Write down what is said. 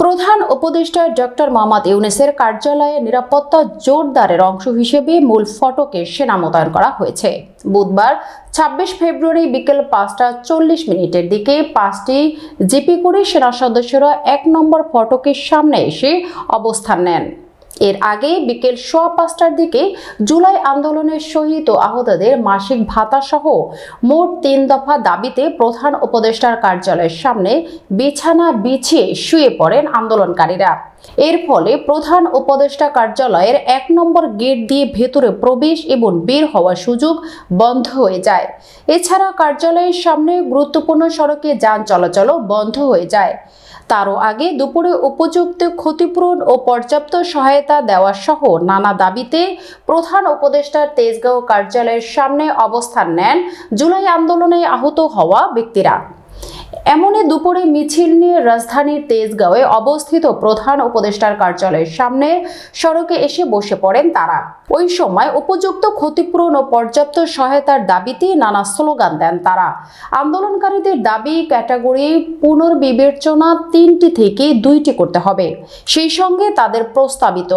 প্রধান উপদেষ্টা ডক্টর মোহাম্মদ ইউনূসের কার্যালয়ে নিরাপত্তা জোরদারের অংশ হিসেবে মূল ফটকে সেনা মোতায়েন করা হয়েছে। বুধবার ২৬ ফেব্রুয়ারি বিকেল ৫টা ৪০ দিকে ৫টি জিপি করে সেনা সদস্যরা ১ নম্বর ফটকের সামনে এসে অবস্থান নেন। এর আগে বিকেল ৫টার দিকে জুলাই আন্দোলনের শহীদ ও আহতদের মাসিক ভাতা সহ মোট ৩ দফা দাবিতে প্রধান উপদেষ্টার কার্যালয়ের সামনে বিছানা বিছিয়ে শুয়ে পড়েন আন্দোলনকারীরা। এর ফলে প্রধান উপদেষ্টা কার্যালয়ের ১ নম্বর গেট দিয়ে ভেতরে প্রবেশ এবং বের হওয়ার সুযোগ বন্ধ হয়ে যায়। এছাড়া কার্যালয়ের সামনে গুরুত্বপূর্ণ সড়কে যান চলাচলও বন্ধ হয়ে যায়। তারও আগে দুপুরে উপযুক্ত ক্ষতিপূরণ ও পর্যাপ্ত সহায়তা দেওয়া সহ নানা দাবিতে প্রধান উপদেষ্টার তেজগাঁও কার্যালয়ের সামনে অবস্থান নেন জুলাই আন্দোলনে আহত হওয়া ব্যক্তিরা। এমনই দুপুরে মিছিল নিয়ে রাজধানীর তেজগাঁওয়ে অবস্থিত প্রধান উপদেষ্টার কার্যালয়ের সামনে সড়কে এসে বসে পড়েন তারা। ওই সময় উপযুক্ত ক্ষতিপূরণ ও পর্যাপ্ত সহায়তার দাবিতে নানা স্লোগান দেন তারা। আন্দোলনকারীদের দাবি ক্যাটাগরি পুনর্বিবেচনা ৩টি থেকে ২টি করতে হবে, সেই সঙ্গে তাদের প্রস্তাবিত